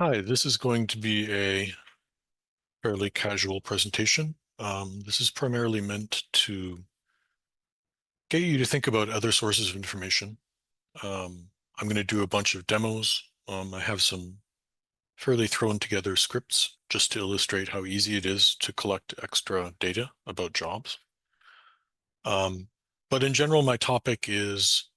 Hi, this is going to be a fairly casual presentation. This is primarily meant to get you to think about other sources of information. I'm going to do a bunch of demos. I have some fairly thrown together scripts just to illustrate how easy it is to collect extra data about jobs. But in general, my topic is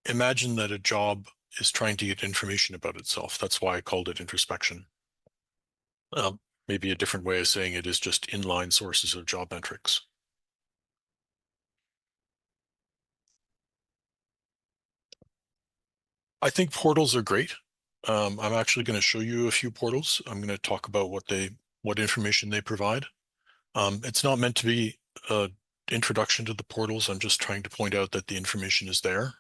imagine that a job is trying to get information about itself. That's why I called it introspection. Maybe a different way of saying it is just inline sources of job metrics. I think portals are great. I'm actually going to show you a few portals. I'm going to talk about what information they provide. It's not meant to be an introduction to the portals. I'm just trying to point out that the information is there.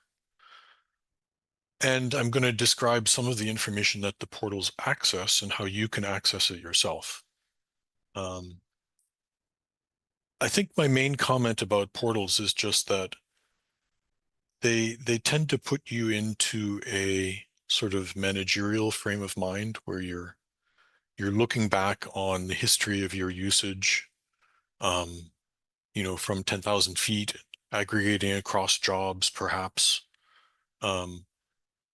And I'm going to describe some of the information that the portals access and how you can access it yourself. I think my main comment about portals is just that they tend to put you into a sort of managerial frame of mind where you're looking back on the history of your usage, um, from 10,000 feet, aggregating across jobs, perhaps, um,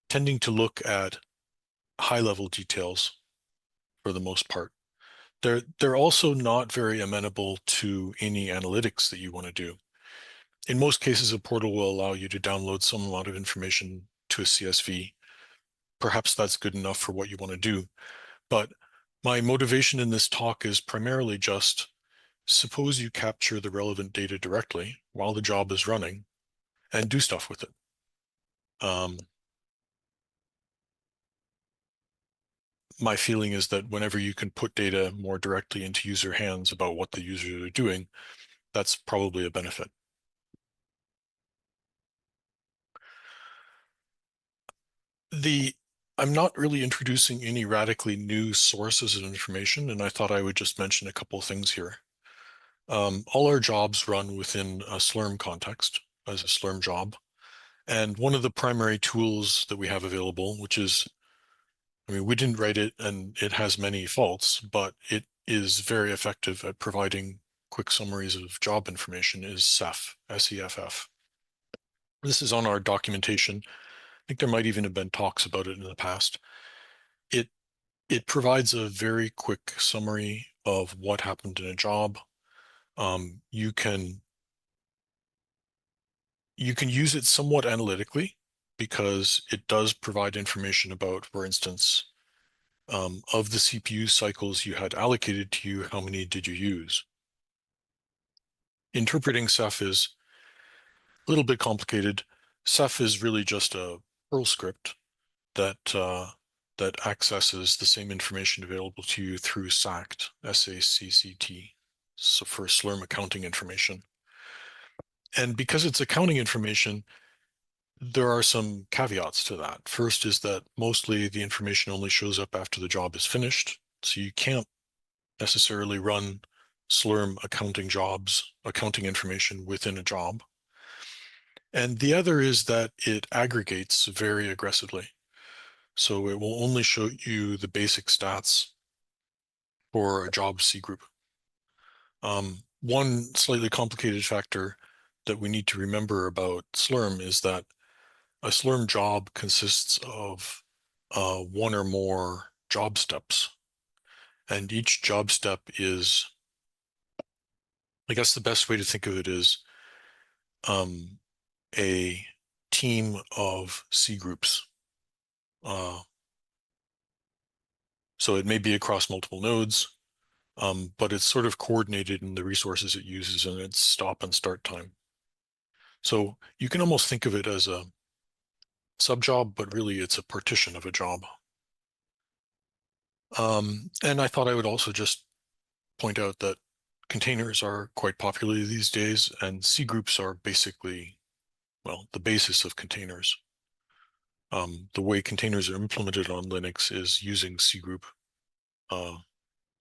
tending to look at high-level details for the most part. They're also not very amenable to any analytics that you want to do. In most cases, a portal will allow you to download some amount of information to a CSV. Perhaps that's good enough for what you want to do. But my motivation in this talk is primarily just suppose you capture the relevant data directly while the job is running and do stuff with it. My feeling is that whenever you can put data more directly into user hands about what the users are doing, that's probably a benefit. I'm not really introducing any radically new sources of information, and I thought I would just mention a couple of things here. All our jobs run within a Slurm context as a Slurm job. And one of the primary tools that we have available, which is, I mean, we didn't write it and it has many faults, but it is very effective at providing quick summaries of job information, is SEF, S-E-F-F. This is on our documentation. I think there might even have been talks about it in the past. It it provides a very quick summary of what happened in a job. You can use it somewhat analytically because it does provide information about, for instance, of the CPU cycles you had allocated to you, how many did you use? Interpreting Ceph is a little bit complicated. Ceph is really just a Perl script that accesses the same information available to you through SACT, S-A-C-C-T, so for Slurm accounting information. And because it's accounting information, there are some caveats to that. First is that mostly the information only shows up after the job is finished, so you can't necessarily run Slurm accounting information within a job. And the other is that it aggregates very aggressively. So it will only show you the basic stats for a job C group. One slightly complicated factor that we need to remember about Slurm is that a Slurm job consists of one or more job steps. And each job step is, I guess the best way to think of it is a team of C groups. So it may be across multiple nodes, but it's sort of coordinated in the resources it uses and its stop and start time. So you can almost think of it as a subjob, but really it's a partition of a job. And I thought I would also just point out that containers are quite popular these days, and C groups are basically, well, the basis of containers. The way containers are implemented on Linux is using C group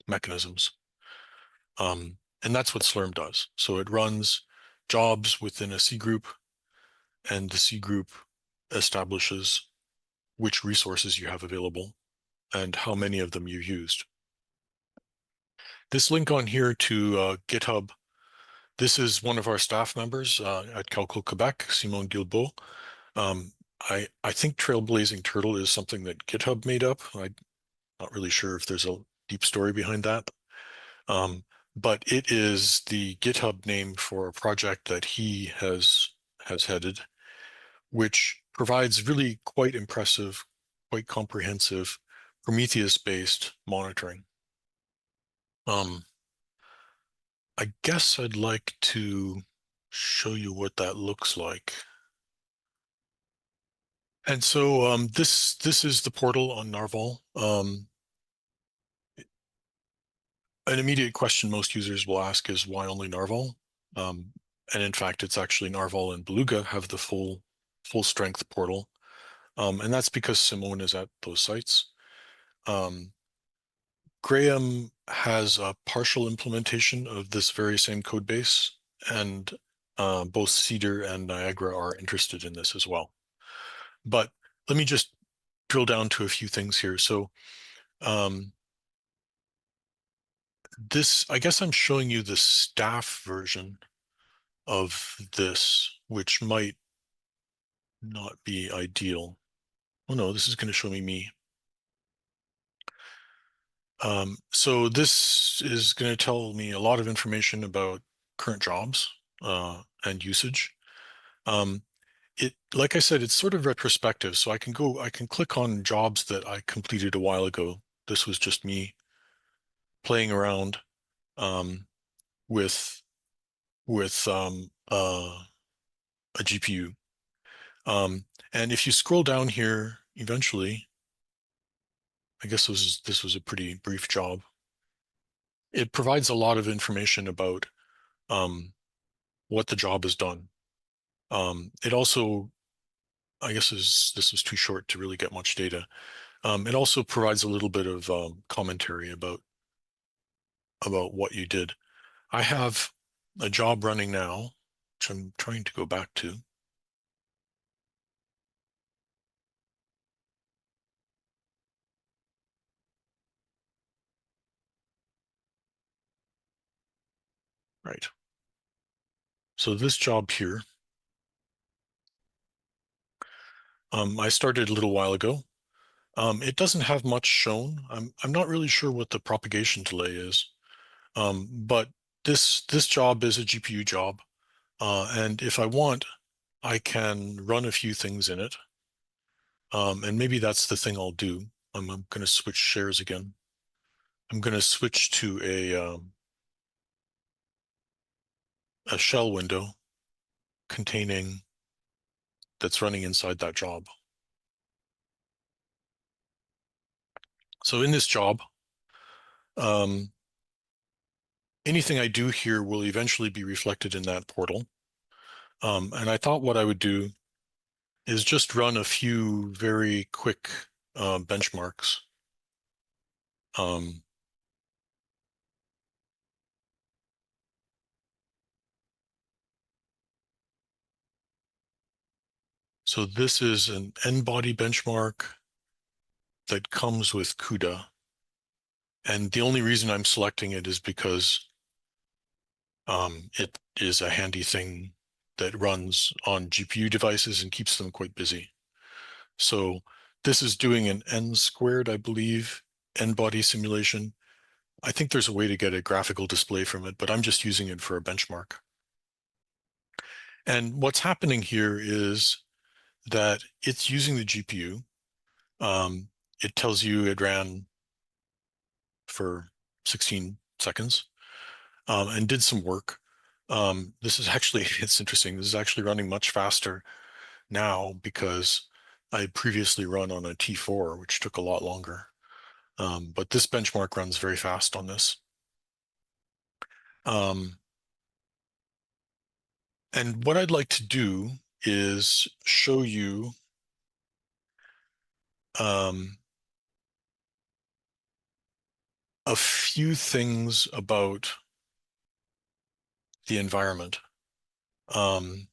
mechanisms. And that's what Slurm does. So it runs jobs within a C group, and the C group establishes which resources you have available and how many of them you used. This link on here to GitHub, this is one of our staff members at Calcul Quebec, Simon Guilbeault. I think Trailblazing Turtle is something that GitHub made up. I'm not really sure if there's a deep story behind that. But it is the GitHub name for a project that he has headed, which provides really quite impressive, quite comprehensive Prometheus-based monitoring. I guess I'd like to show you what that looks like. And so this is the portal on Narval. An immediate question most users will ask is why only Narval? And in fact, it's actually Narval and Beluga have the full strength portal. And that's because Simone is at those sites. Graham has a partial implementation of this very same code base, and both Cedar and Niagara are interested in this as well. But let me just drill down to a few things here. So this, I guess I'm showing you the staff version of this, which might not be ideal. Oh no, this is going to show me. So this is going to tell me a lot of information about current jobs and usage. Like I said, it's sort of retrospective, so I can click on jobs that I completed a while ago. This was just me playing around with a GPU. And if you scroll down here, eventually, I guess this was a pretty brief job. It provides a lot of information about what the job has done. It also, I guess this was too short to really get much data. It also provides a little bit of commentary about what you did. I have a job running now, which I'm trying to go back to. Right. So this job here, I started a little while ago. It doesn't have much shown. I'm not really sure what the propagation delay is, but this job is a GPU job, and if I want, I can run a few things in it, and maybe that's the thing I'll do. I'm going to switch shares again. I'm going to switch to a shell window containing that's running inside that job. So in this job, anything I do here will eventually be reflected in that portal. And I thought what I would do is just run a few very quick benchmarks. So this is an n-body benchmark that comes with CUDA. And the only reason I'm selecting it is because it is a handy thing that runs on GPU devices and keeps them quite busy. So this is doing an n squared, I believe, n-body simulation. I think there's a way to get a graphical display from it, but I'm just using it for a benchmark. And what's happening here is that it's using the GPU. It tells you it ran for 16 seconds and did some work. This is actually, it's interesting. This is actually running much faster now because I had previously run on a T4, which took a lot longer. But this benchmark runs very fast on this. And what I'd like to do is show you a few things about the environment. I'm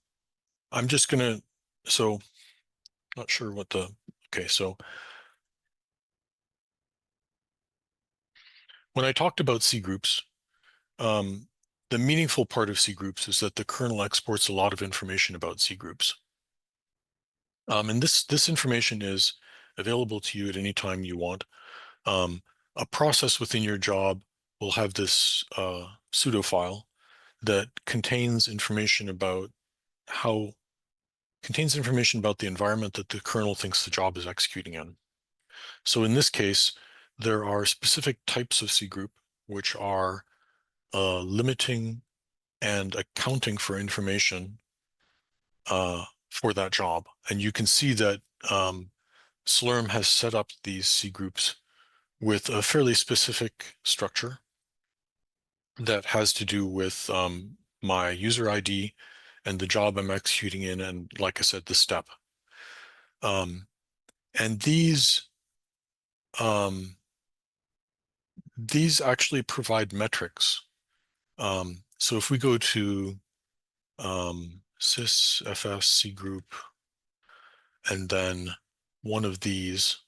just gonna, so not sure what the Okay, so when I talked about C groups, um, the meaningful part of C groups is that the kernel exports a lot of information about C groups. And this information is available to you at any time you want. A process within your job will have this pseudo file that how contains information about the environment that the kernel thinks the job is executing in. So in this case, there are specific types of C group which are limiting and accounting for information for that job. And you can see that Slurm has set up these C groups with a fairly specific structure that has to do with my user ID and the job I'm executing in, and like I said, the step. Um, and um, these actually provide metrics. So if we go to sys fs c group and then one of these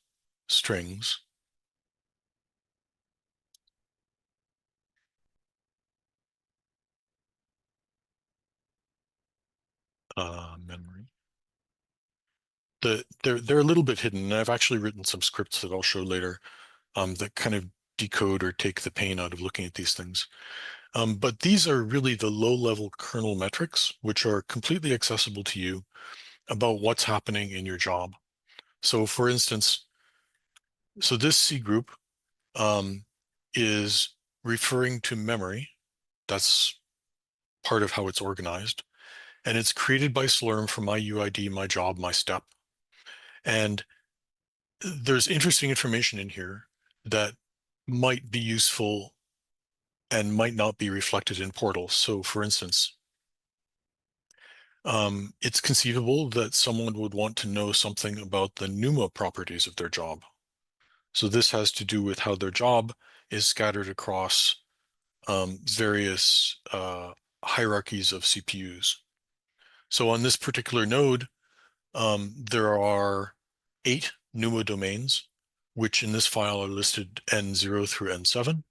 strings, memory, they're a little bit hidden, and I've actually written some scripts that I'll show later that kind of decode or take the pain out of looking at these things. But these are really the low-level kernel metrics, which are completely accessible to you about what's happening in your job. So for instance, so this C group um, is referring to memory. That's part of how it's organized. And it's created by Slurm for my UID, my job, my step. And there's interesting information in here that might be useful and might not be reflected in portals. So for instance, it's conceivable that someone would want to know something about the NUMA properties of their job. So this has to do with how their job is scattered across various hierarchies of CPUs. So on this particular node, there are 8 NUMA domains, which in this file are listed N0 through N7.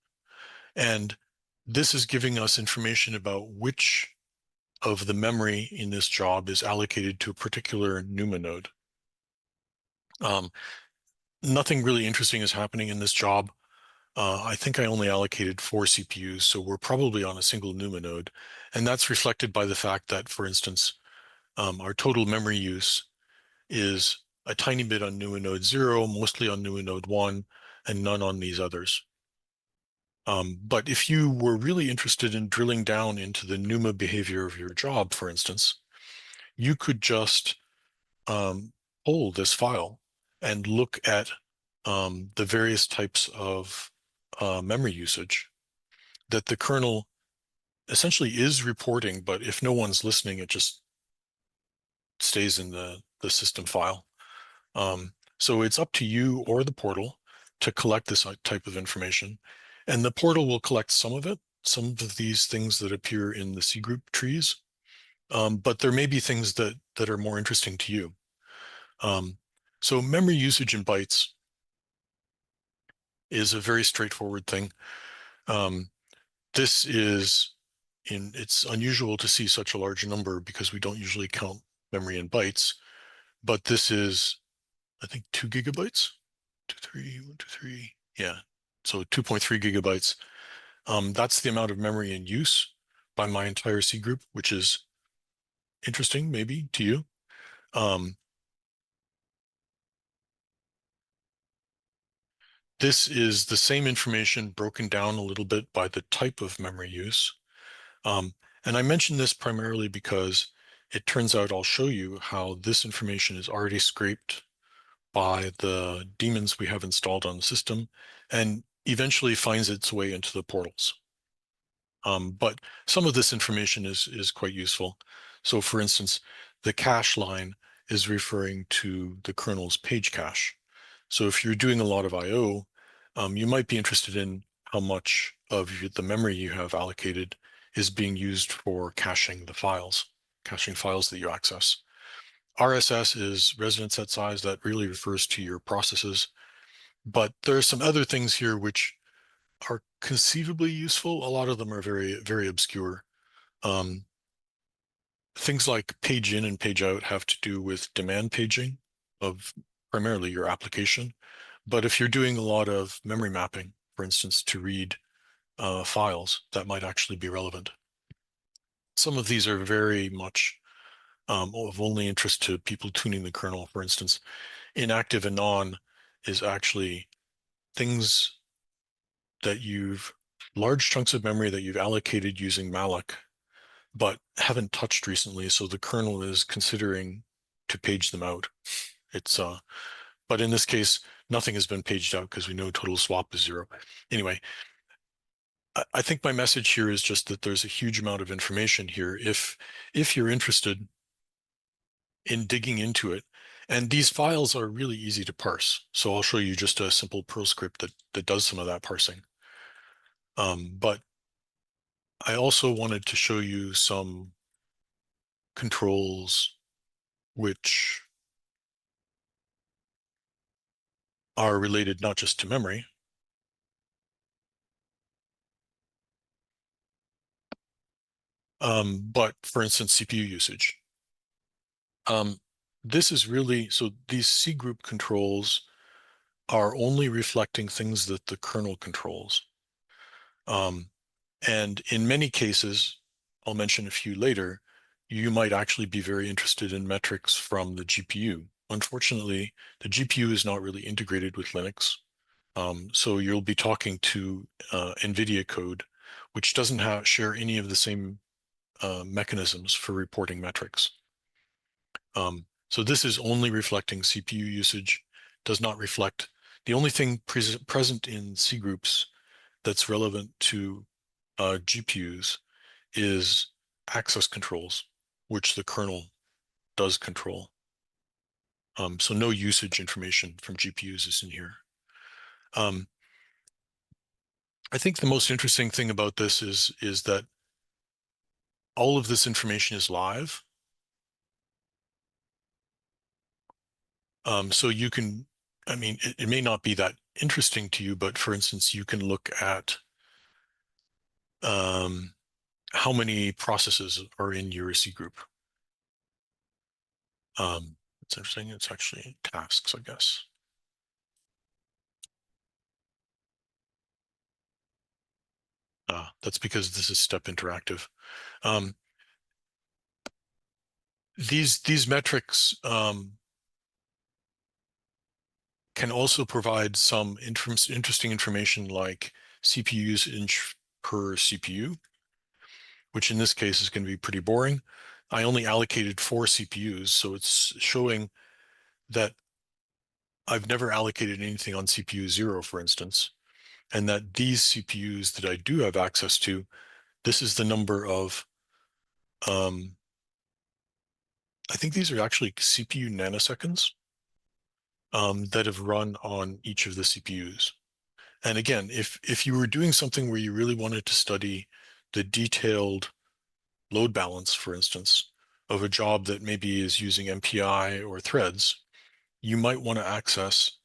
And this is giving us information about which of the memory in this job is allocated to a particular NUMA node. Nothing really interesting is happening in this job. I think I only allocated 4 CPUs, so we're probably on a single NUMA node. And that's reflected by the fact that, for instance, our total memory use is a tiny bit on NUMA node 0, mostly on NUMA node 1, and none on these others. But if you were really interested in drilling down into the NUMA behavior of your job, for instance, you could just pull this file and look at the various types of memory usage that the kernel essentially is reporting, but if no one's listening, it just stays in the system file. So it's up to you or the portal to collect this type of information, and the portal will collect some of it, some of these things that appear in the C group trees, but there may be things that are more interesting to you. So memory usage in bytes is a very straightforward thing. This is it's unusual to see such a large number because we don't usually count memory in bytes, but this is, I think, 2 gigabytes, 1, 2, 3, yeah. So 2.3 gigabytes. That's the amount of memory in use by my entire C group, which is interesting maybe to you. This is the same information broken down a little bit by the type of memory use. And I mention this primarily because it turns out I'll show you how this information is already scraped by the daemons we have installed on the system and eventually finds its way into the portals. But some of this information is quite useful. So for instance, the cache line is referring to the kernel's page cache. So if you're doing a lot of I/O, you might be interested in how much of the memory you have allocated is being used for caching files that you access. RSS is resident set size. That really refers to your processes. But there are some other things here which are conceivably useful. A lot of them are very, very obscure. Um, Things like page in and page out have to do with demand paging of primarily your application. But if you're doing a lot of memory mapping, for instance, to read files, that might actually be relevant. Some of these are very much of only interest to people tuning the kernel. For instance, inactive and non is actually things that you've large chunks of memory that you've allocated using malloc, but haven't touched recently. So the kernel is considering to page them out. But in this case, nothing has been paged out because we know total swap is 0. Anyway, I think my message here is just that there's a huge amount of information here. If you're interested in digging into it, and these files are really easy to parse. So I'll show you just a simple Perl script that does some of that parsing. But I also wanted to show you some controls which are related not just to memory, but for instance, CPU usage. This is really, so these C group controls are only reflecting things that the kernel controls. And in many cases, I'll mention a few later, you might actually be very interested in metrics from the GPU. Unfortunately, the GPU is not really integrated with Linux. So you'll be talking to NVIDIA code, which doesn't share any of the same mechanisms for reporting metrics. So this is only reflecting CPU usage, does not reflect the only thing present in C groups that's relevant to GPUs is access controls, which the kernel does control. So no usage information from GPUs is in here. I think the most interesting thing about this is that all of this information is live. So you can, I mean, it may not be that interesting to you, but for instance, you can look at how many processes are in your C group. It's interesting. It's actually tasks, I guess. That's because this is step interactive. Um, these metrics can also provide some interesting information like CPU usage per CPU, which in this case is going to be pretty boring. I only allocated 4 CPUs, so it's showing that I've never allocated anything on CPU 0, for instance, and that these CPUs that I do have access to, this is the number of, I think these are actually CPU nanoseconds that have run on each of the CPUs. And again, if you were doing something where you really wanted to study the detailed load balance, for instance, of a job that maybe is using MPI or threads, you might want to access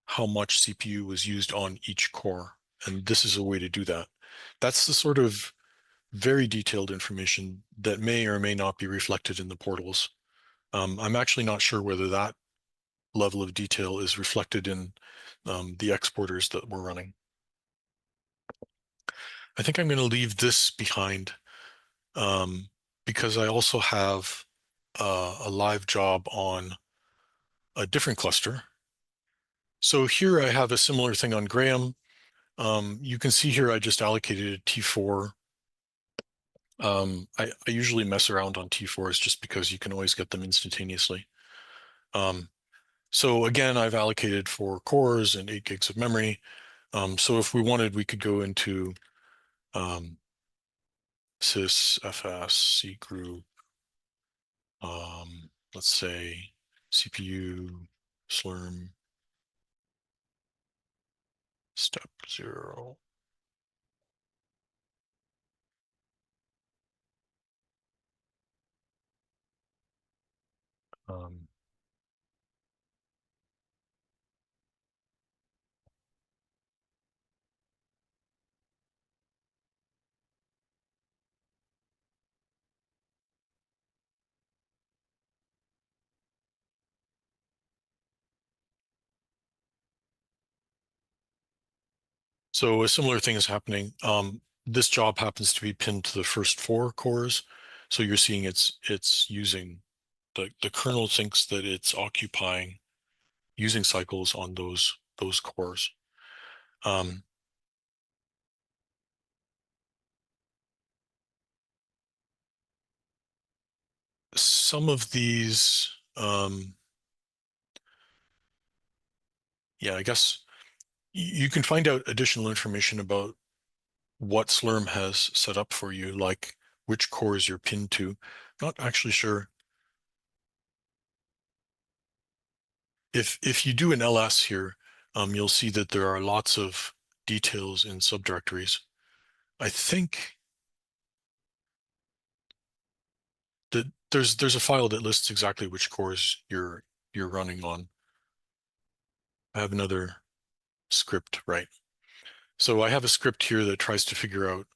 how much CPU was used on each core. And this is a way to do that. That's the sort of very detailed information that may or may not be reflected in the portals. I'm actually not sure whether that level of detail is reflected in the exporters that we're running. I think I'm going to leave this behind because I also have a live job on a different cluster. So here I have a similar thing on Graham. You can see here I just allocated a T4. I usually mess around on T4s just because you can always get them instantaneously. So again, I've allocated 4 cores and 8 gigs of memory. So if we wanted, we could go into sys fs c group, let's say CPU slurm step 0. Um, so a similar thing is happening. This job happens to be pinned to the first four cores. So you're seeing it's using the kernel thinks that it's occupying using cycles on those cores. Um, some of these, yeah, I guess you can find out additional information about what Slurm has set up for you, like which cores you're pinned to. Not actually sure. If you do an ls here, you'll see that there are lots of details in subdirectories. I think that there's a file that lists exactly which cores you're running on. I have another script, right? So I have a script here that tries to figure out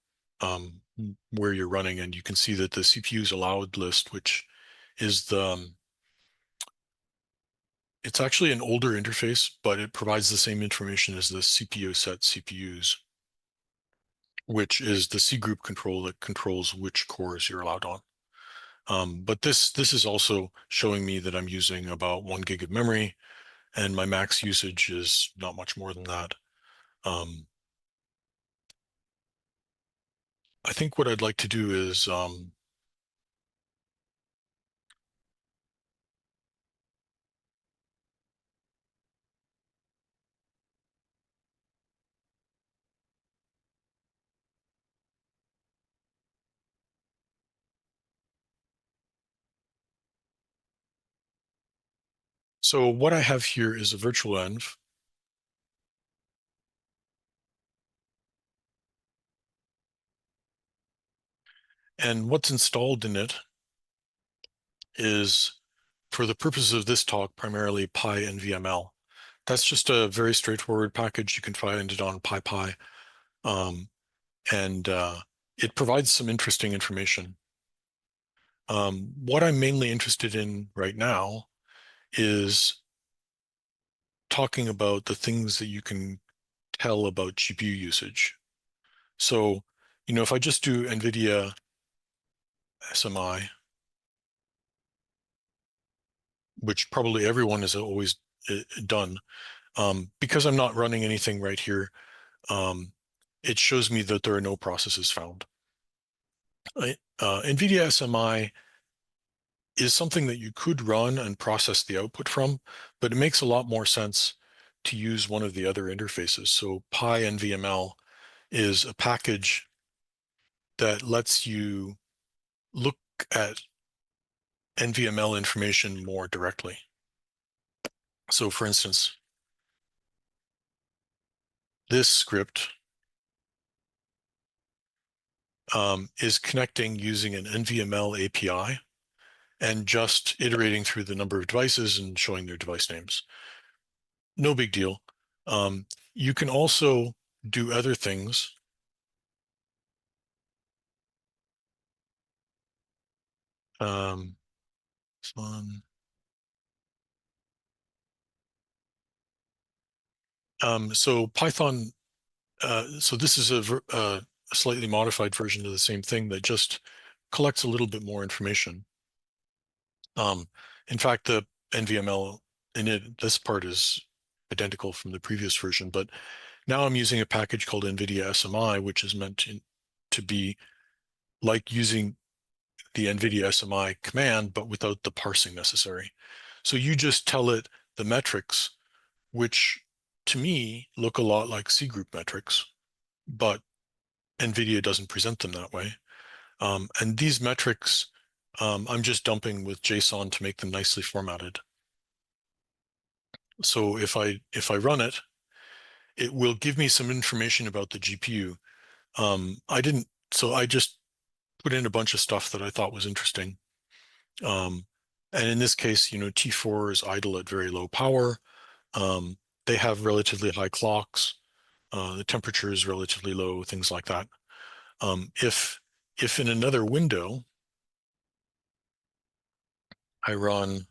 where you're running, and you can see that the CPU's allowed list, which is it's actually an older interface, but it provides the same information as the CPU set CPUs, which is the C group control that controls which cores you're allowed on. But this is also showing me that I'm using about 1 gig of memory, and my max usage is not much more than that. I think what I'd like to do is so what I have here is a virtual env. And what's installed in it is, for the purposes of this talk, primarily PyNVML. That's just a very straightforward package. You can find it on PyPy. Um, and it provides some interesting information. What I'm mainly interested in right now is talking about the things that you can tell about GPU usage. So, if I just do NVIDIA SMI, which probably everyone has always done, because I'm not running anything right here, it shows me that there are no processes found. NVIDIA SMI is something that you could run and process the output from, but it makes a lot more sense to use one of the other interfaces. So PyNVML is a package that lets you look at NVML information more directly. So for instance, this script is connecting using an NVML API and just iterating through the number of devices and showing their device names. No big deal. You can also do other things. Um, fun. So Python, so this is a slightly modified version of the same thing that just collects a little bit more information. In fact, the NVML in it, this part is identical from the previous version, but now I'm using a package called NVIDIA SMI, which is meant to be like using the NVIDIA SMI command, but without the parsing necessary. So you just tell it the metrics, which to me look a lot like C group metrics, but NVIDIA doesn't present them that way. And these metrics, I'm just dumping with JSON to make them nicely formatted. So if I run it, it will give me some information about the GPU. So I just put in a bunch of stuff that I thought was interesting. Um, And in this case, T4 is idle at very low power. Um, they have relatively high clocks. The temperature is relatively low, things like that. If in another window I run,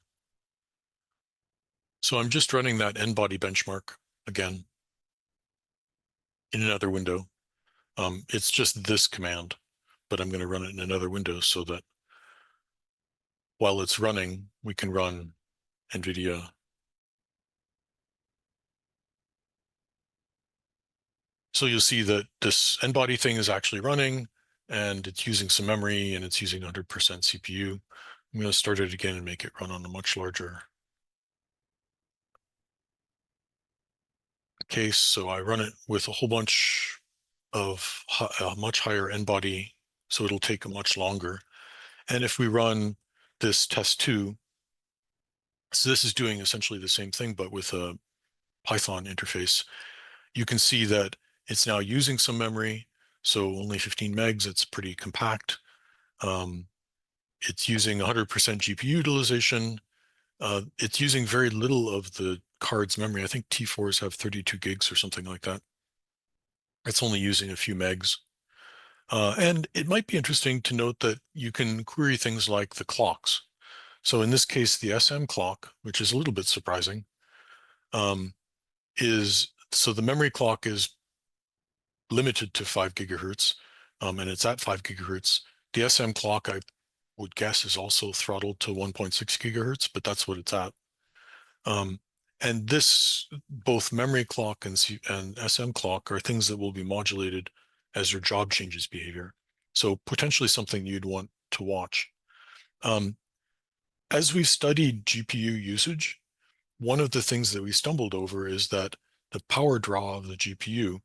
so I'm just running that n-body benchmark again in another window. It's just this command, but I'm going to run it in another window so that while it's running, we can run NVIDIA. So you'll see that this n-body thing is actually running, and it's using some memory, and it's using 100% CPU. I'm going to start it again and make it run on a much larger case. So I run it with a whole bunch of a much higher n-body, so it'll take much longer. And if we run this test 2, so this is doing essentially the same thing, but with a Python interface, you can see that it's now using some memory. So only 15 megs, it's pretty compact. It's using 100% GPU utilization. It's using very little of the card's memory. I think T4s have 32 gigs or something like that. It's only using a few megs. And it might be interesting to note that you can query things like the clocks. So in this case, the SM clock, which is a little bit surprising, so the memory clock is limited to 5 gigahertz, and it's at 5 gigahertz. The SM clock, I would guess, is also throttled to 1.6 gigahertz, but that's what it's at. Um, and this, both memory clock and SM clock are things that will be modulated as your job changes behavior. So potentially something you'd want to watch. Um, as we've studied GPU usage, one of the things that we stumbled over is that the power draw of the GPU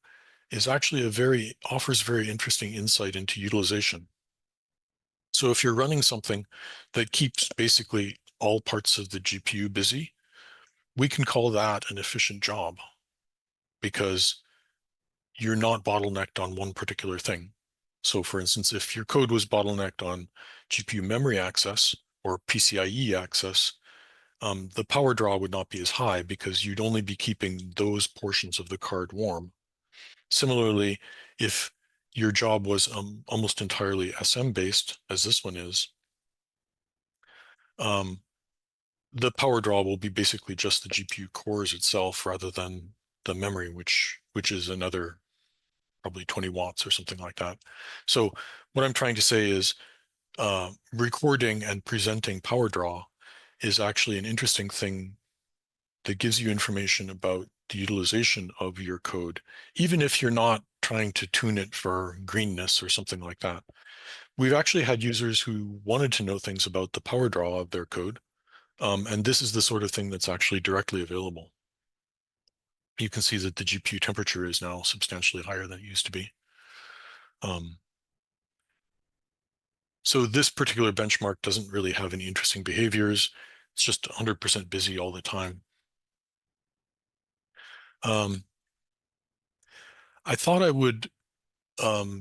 is actually offers very interesting insight into utilization. So if you're running something that keeps basically all parts of the GPU busy, we can call that an efficient job because you're not bottlenecked on one particular thing. So for instance, if your code was bottlenecked on GPU memory access or PCIe access, the power draw would not be as high because you'd only be keeping those portions of the card warm. Similarly, if your job was almost entirely SM based, as this one is, um, the power draw will be basically just the GPU cores itself rather than the memory, which is another probably 20 watts or something like that. So what I'm trying to say is recording and presenting power draw is actually an interesting thing that gives you information about the utilization of your code, even if you're not trying to tune it for greenness or something like that. We've actually had users who wanted to know things about the power draw of their code, and this is the sort of thing that's actually directly available. You can see that the GPU temperature is now substantially higher than it used to be. So this particular benchmark doesn't really have any interesting behaviors. It's just 100% busy all the time. Um, I thought I would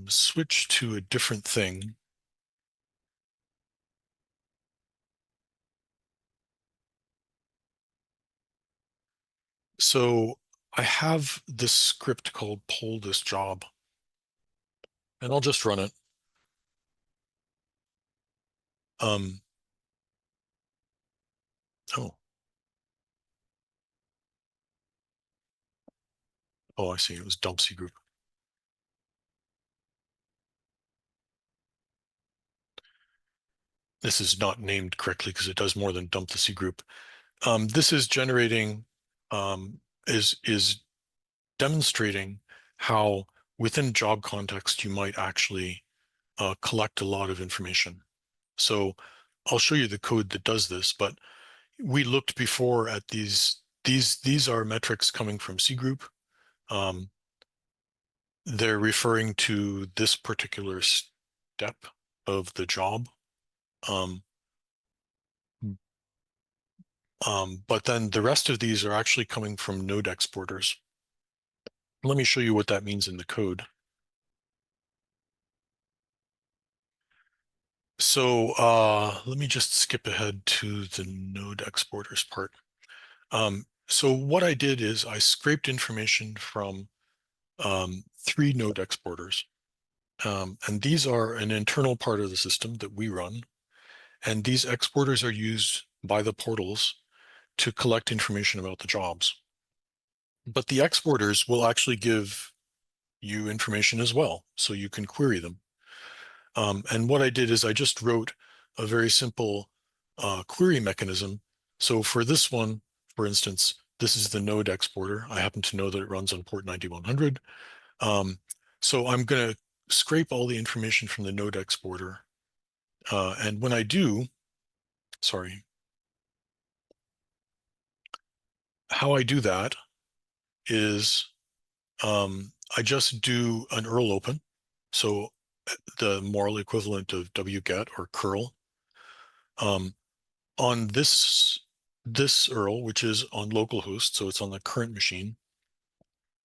switch to a different thing. So I have this script called poll this job, and I'll just run it. Um, oh, oh, I see. It was dump C group. This is not named correctly because it does more than dump the C group. This is generating, um, is demonstrating how within job context you might actually collect a lot of information. So I'll show you the code that does this, but we looked before at these are metrics coming from C group. Um, they're referring to this particular step of the job. Um, but then the rest of these are actually coming from node exporters. Let me show you what that means in the code. So let me just skip ahead to the node exporters part. So what I did is I scraped information from three node exporters. And these are an internal part of the system that we run. And these exporters are used by the portals to collect information about the jobs. But the exporters will actually give you information as well, so you can query them. And what I did is I just wrote a very simple query mechanism. So for this one, for instance, this is the node exporter. I happen to know that it runs on port 9100. So I'm going to scrape all the information from the node exporter. And when I do, sorry, how I do that is I just do an URL open. So the moral equivalent of wget or curl. Um, on this URL, which is on localhost, so it's on the current machine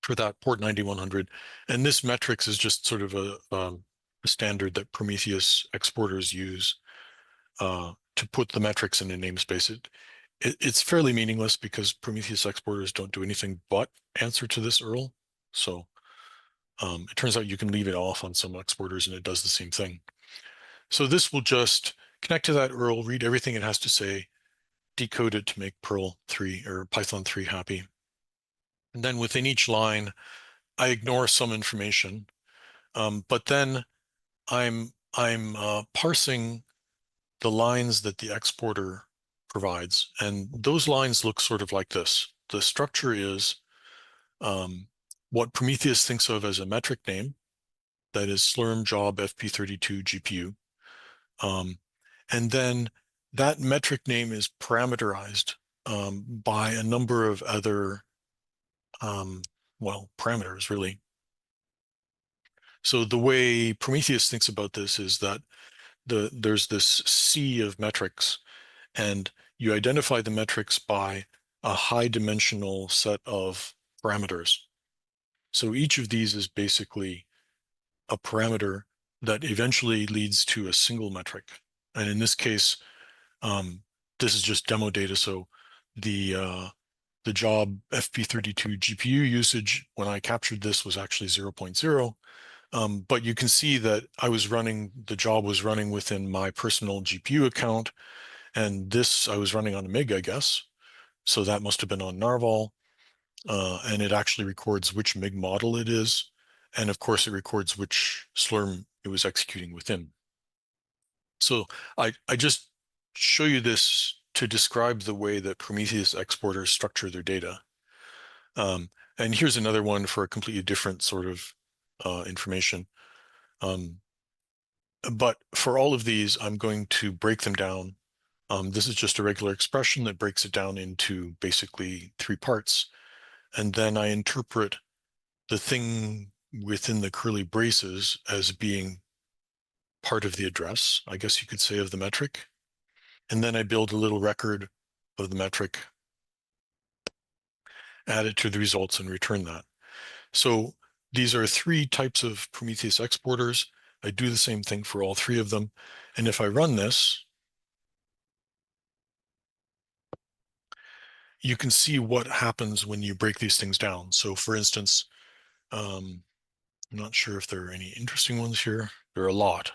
for that port 9100. And this metrics is just sort of a standard that Prometheus exporters use to put the metrics in a namespace. It's fairly meaningless because Prometheus exporters don't do anything but answer to this URL. So it turns out you can leave it off on some exporters and it does the same thing. So this will just connect to that URL, read everything it has to say, decode it to make Perl 3 or Python 3 happy. And then within each line, I ignore some information, but then I'm parsing the lines that the exporter provides, and those lines look sort of like this. The structure is what Prometheus thinks of as a metric name, that is slurm job fp32 GPU, and then that metric name is parameterized by a number of other well, parameters really. So the way Prometheus thinks about this is that there's this sea of metrics, and you identify the metrics by a high dimensional set of parameters. So each of these is basically a parameter that eventually leads to a single metric. And in this case, this is just demo data. So the job FP32 GPU usage when I captured this was actually 0.0. But you can see that the job was running within my personal GPU account, and this I was running on a MIG, I guess. So that must have been on Narval. And it actually records which MIG model it is. And of course, it records which Slurm it was executing within. So I just show you this to describe the way that Prometheus exporters structure their data. And here's another one for a completely different sort of information. But for all of these, I'm going to break them down. This is just a regular expression that breaks it down into basically three parts. And then I interpret the thing within the curly braces as being part of the address, I guess you could say, of the metric. And then I build a little record of the metric, add it to the results, and return that. So these are three types of Prometheus exporters. I do the same thing for all three of them. And if I run this, you can see what happens when you break these things down. So for instance, I'm not sure if there are any interesting ones here. There are a lot.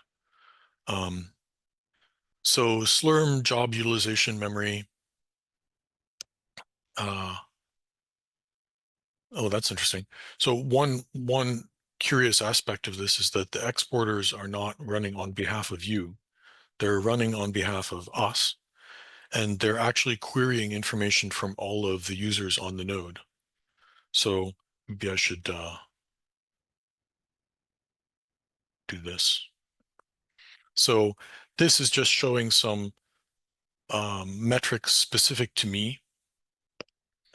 So Slurm job utilization memory. Oh, that's interesting. So one curious aspect of this is that the exporters are not running on behalf of you. They're running on behalf of us, and they're actually querying information from all of the users on the node. So maybe I should do this. So this is just showing some metrics specific to me.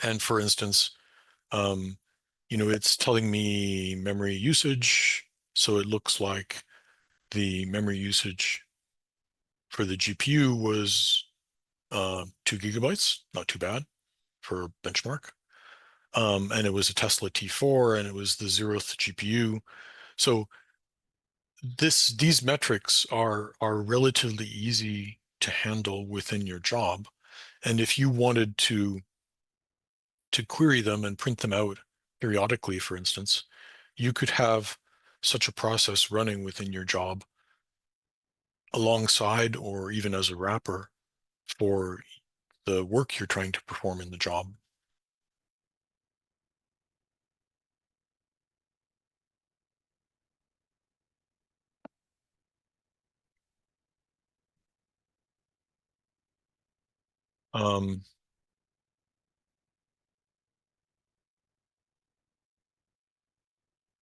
And for instance, it's telling me memory usage. So it looks like the memory usage for the GPU was 2 gigabytes, not too bad for benchmark. And it was a Tesla T4 and it was the 0th GPU. So these metrics are relatively easy to handle within your job. And if you wanted to query them and print them out periodically, for instance, you could have such a process running within your job alongside or even as a wrapper for the work you're trying to perform in the job. Um,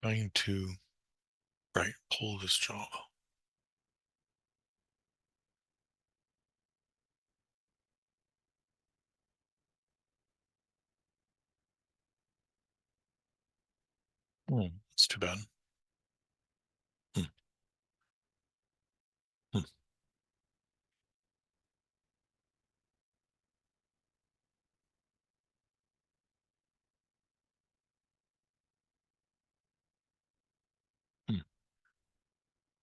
Trying to, right, pull this job. That's too bad. Hmm, hmm, hmm.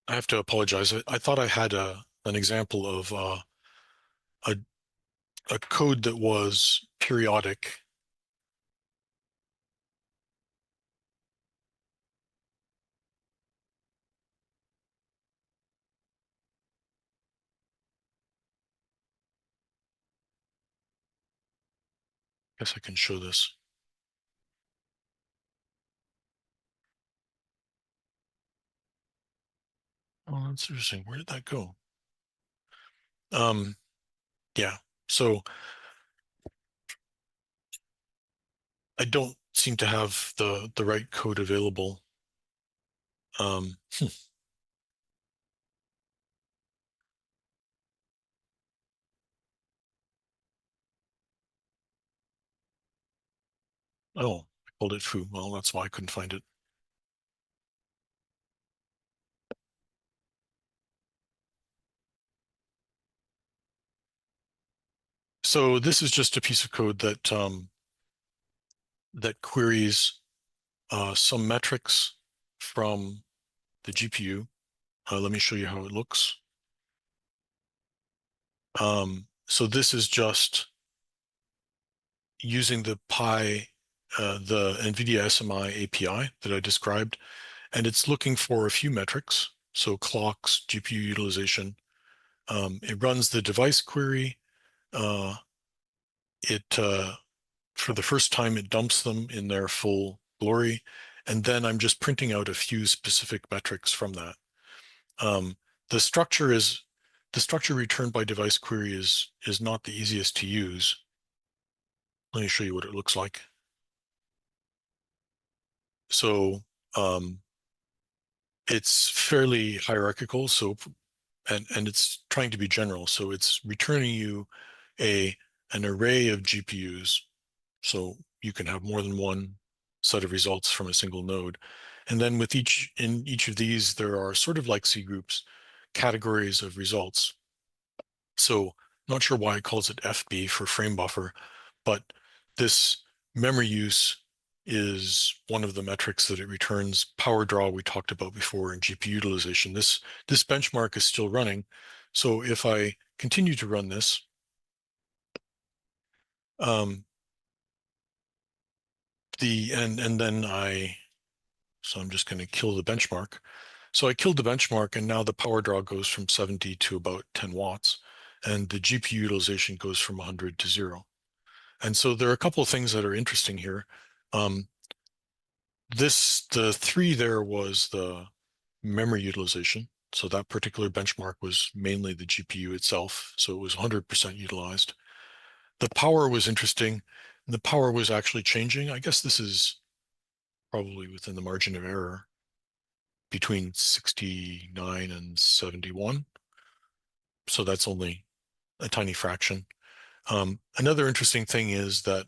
I have to apologize. I thought I had an example of a, a code that was periodic. I guess I can show this. Oh, that's interesting. Where did that go? Um, yeah. So I don't seem to have the right code available. Hmm. Oh, I called it foo. Well, that's why I couldn't find it. So this is just a piece of code that queries some metrics from the GPU. Let me show you how it looks. So this is just using the NVIDIA SMI API that I described, and it's looking for a few metrics. So clocks, GPU utilization. It runs the device query. Uh, it For the first time, it dumps them in their full glory, and then I'm just printing out a few specific metrics from that. Um, the structure is the structure returned by device query is not the easiest to use. Let me show you what it looks like. So it's fairly hierarchical. So and it's trying to be general. So it's returning you a an array of GPUs. So you can have more than one set of results from a single node. And then in each of these, there are sort of like C groups, categories of results. So not sure why it calls it FB for frame buffer, but this memory use is one of the metrics that it returns. Power draw we talked about before, and GPU utilization. This benchmark is still running. So if I continue to run this, um, and then so I'm just going to kill the benchmark. So I killed the benchmark, and now the power draw goes from 70 to about 10 watts, and the GPU utilization goes from 100 to 0. And so there are a couple of things that are interesting here. Um, the three there was the memory utilization. So that particular benchmark was mainly the GPU itself. So it was 100% utilized. The power was interesting. And the power was actually changing. I guess this is probably within the margin of error between 69 and 71. So that's only a tiny fraction. Another interesting thing is that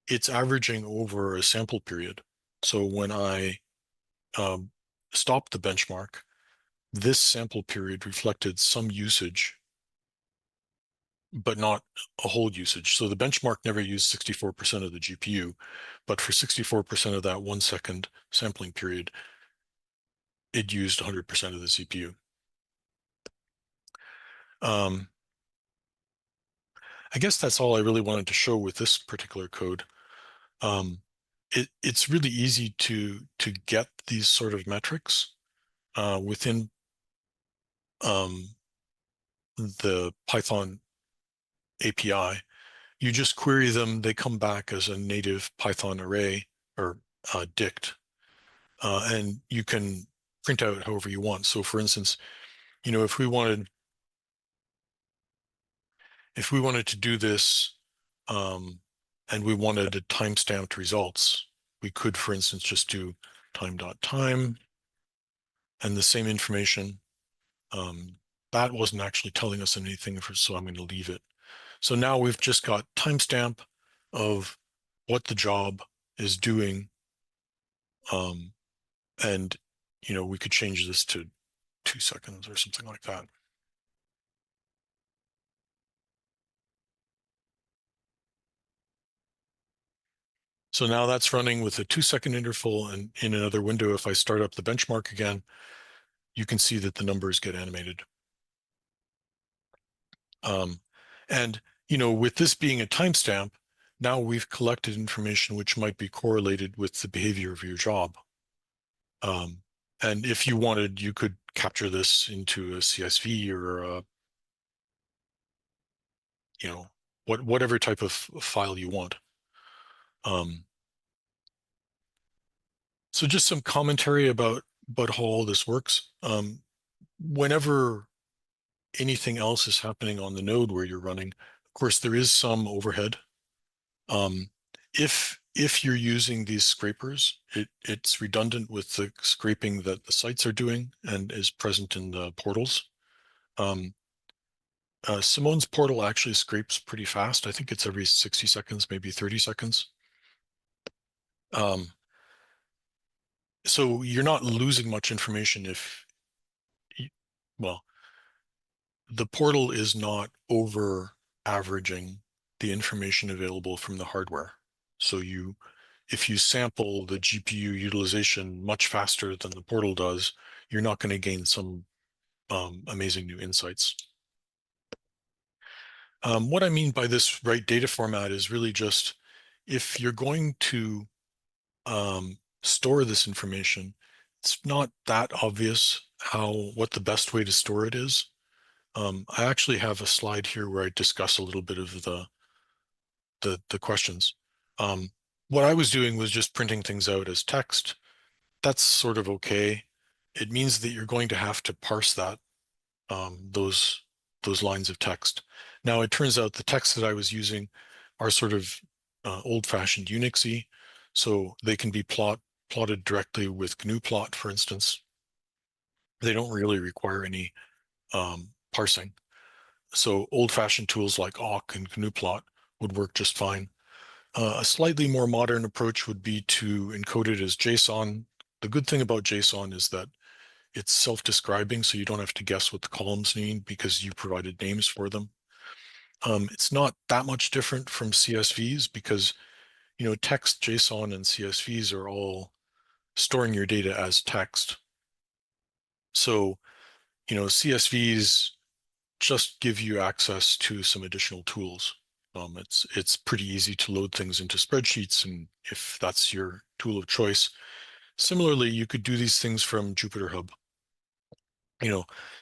it's averaging over a sample period. So when I um, stopped the benchmark, this sample period reflected some usage, but not a whole usage. So the benchmark never used 64% of the GPU, but for 64% of that 1 second sampling period, it used 100% of the CPU. I guess that's all I really wanted to show with this particular code. It's really easy to get these sort of metrics within the Python API. You just query them, they come back as a native Python array or dict, and you can print out however you want. So for instance, if we wanted to do this and we wanted a timestamped results, we could, for instance, just do time.time and the same information. That wasn't actually telling us anything, so I'm going to leave it. So now we've just got timestamp of what the job is doing. And, we could change this to 2 seconds or something like that. So now that's running with a 2-second interval, and in another window, if I start up the benchmark again, you can see that the numbers get animated. And, with this being a timestamp, now we've collected information which might be correlated with the behavior of your job. And if you wanted, you could capture this into a CSV or whatever type of file you want. So just some commentary about how all this works. Whenever anything else is happening on the node where you're running, of course, there is some overhead. If you're using these scrapers, it's redundant with the scraping that the sites are doing and is present in the portals. Simone's portal actually scrapes pretty fast. I think it's every 60 seconds, maybe 30 seconds. So you're not losing much information well, the portal is not over averaging the information available from the hardware. So if you sample the GPU utilization much faster than the portal does, you're not going to gain some amazing new insights. What I mean by this write data format is really just if you're going to store this information, it's not that obvious what the best way to store it is. I actually have a slide here where I discuss a little bit of the questions. What I was doing was just printing things out as text. That's sort of okay. It means that you're going to have to parse those lines of text. Now, it turns out the text that I was using are sort of old-fashioned Unixy, so they can be plotted directly with GNU plot, for instance. They don't really require any parsing. So old-fashioned tools like awk and GNU plot would work just fine. A slightly more modern approach would be to encode it as JSON. The good thing about JSON is that it's self-describing, so you don't have to guess what the columns mean because you provided names for them. It's not that much different from CSVs because, text, JSON, and CSVs are all storing your data as text. So, CSVs just give you access to some additional tools. It's pretty easy to load things into spreadsheets, and if that's your tool of choice. Similarly, you could do these things from Jupyter Hub.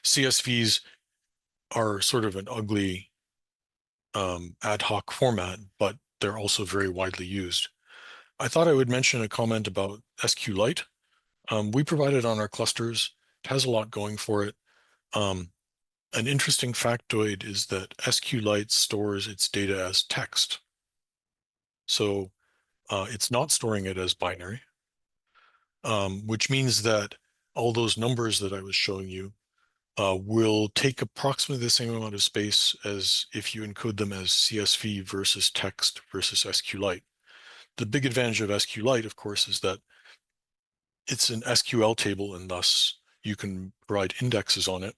CSVs are sort of an ugly ad hoc format, but they're also very widely used. I thought I would mention a comment about SQLite. We provide it on our clusters. It has a lot going for it. An interesting factoid is that SQLite stores its data as text. So it's not storing it as binary, which means that all those numbers that I was showing you will take approximately the same amount of space as if you encode them as CSV versus text versus SQLite. The big advantage of SQLite, of course, is that it's an SQL table, and thus you can provide indexes on it.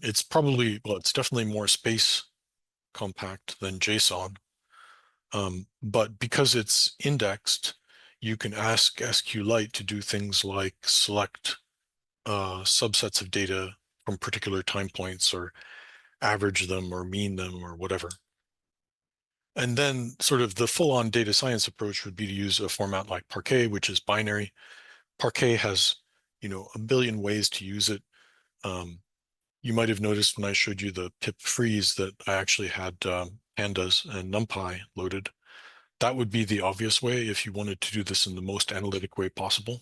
It's definitely more space compact than JSON. But because it's indexed, you can ask SQLite to do things like select subsets of data from particular time points or average them or mean them or whatever. And then sort of the full-on data science approach would be to use a format like Parquet, which is binary. Parquet has, a billion ways to use it. You might have noticed when I showed you the pip freeze that I actually had pandas and NumPy loaded. That would be the obvious way if you wanted to do this in the most analytic way possible.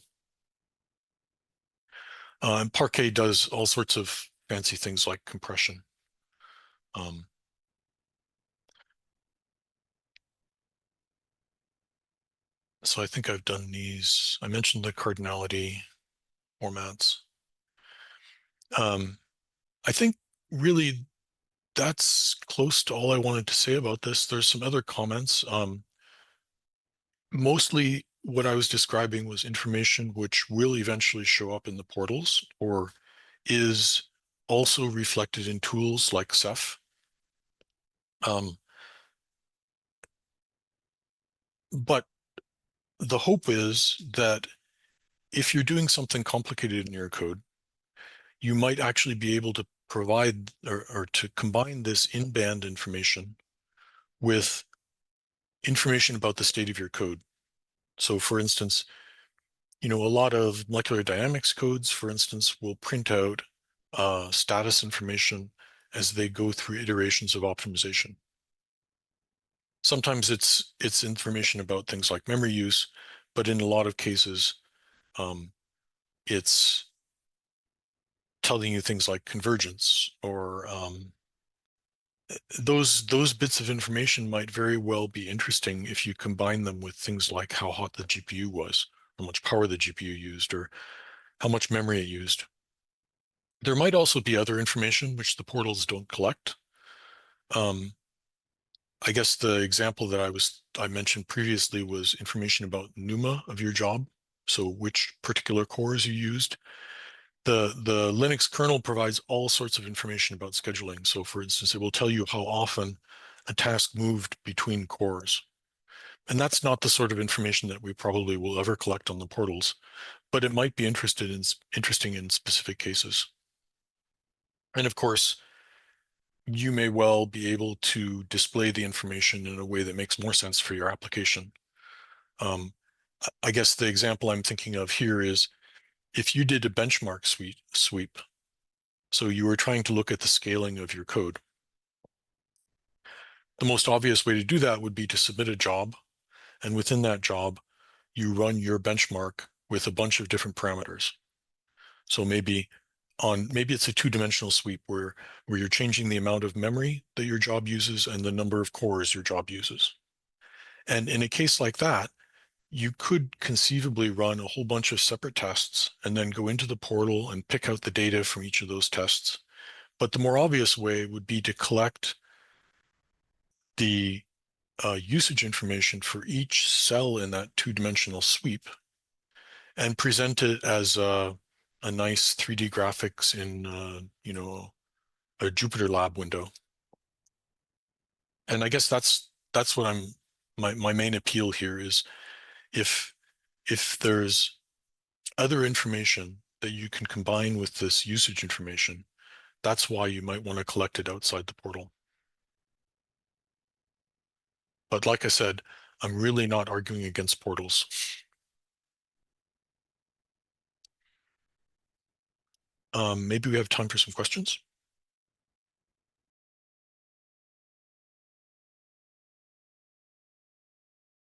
And Parquet does all sorts of fancy things like compression. Um, so I think I've done these. I mentioned the cardinality formats. I think really that's close to all I wanted to say about this. There's some other comments. Mostly what I was describing was information which will eventually show up in the portals or is also reflected in tools like Ceph. But the hope is that if you're doing something complicated in your code, you might actually be able to provide or to combine this in-band information with information about the state of your code. So for instance, a lot of molecular dynamics codes, for instance, will print out status information as they go through iterations of optimization. Sometimes it's information about things like memory use, but in a lot of cases, it's telling you things like convergence or those bits of information might very well be interesting if you combine them with things like how hot the GPU was, how much power the GPU used, or how much memory it used. There might also be other information which the portals don't collect. Um, I guess the example that I mentioned previously was information about NUMA of your job, so which particular cores you used. The Linux kernel provides all sorts of information about scheduling. So for instance, it will tell you how often a task moved between cores. And that's not the sort of information that we probably will ever collect on the portals, but it might be interesting in specific cases. And of course, you may well be able to display the information in a way that makes more sense for your application. Um, I guess the example I'm thinking of here is if you did a benchmark sweep, so you were trying to look at the scaling of your code. The most obvious way to do that would be to submit a job, and within that job, you run your benchmark with a bunch of different parameters. So maybe it's a two-dimensional sweep where you're changing the amount of memory that your job uses and the number of cores your job uses. And in a case like that, you could conceivably run a whole bunch of separate tests and then go into the portal and pick out the data from each of those tests. But the more obvious way would be to collect the usage information for each cell in that two-dimensional sweep and present it as a nice 3D graphics in, a Jupyter Lab window. And I guess that's what my main appeal here is if there's other information that you can combine with this usage information, that's why you might want to collect it outside the portal. But like I said, I'm really not arguing against portals. Maybe we have time for some questions.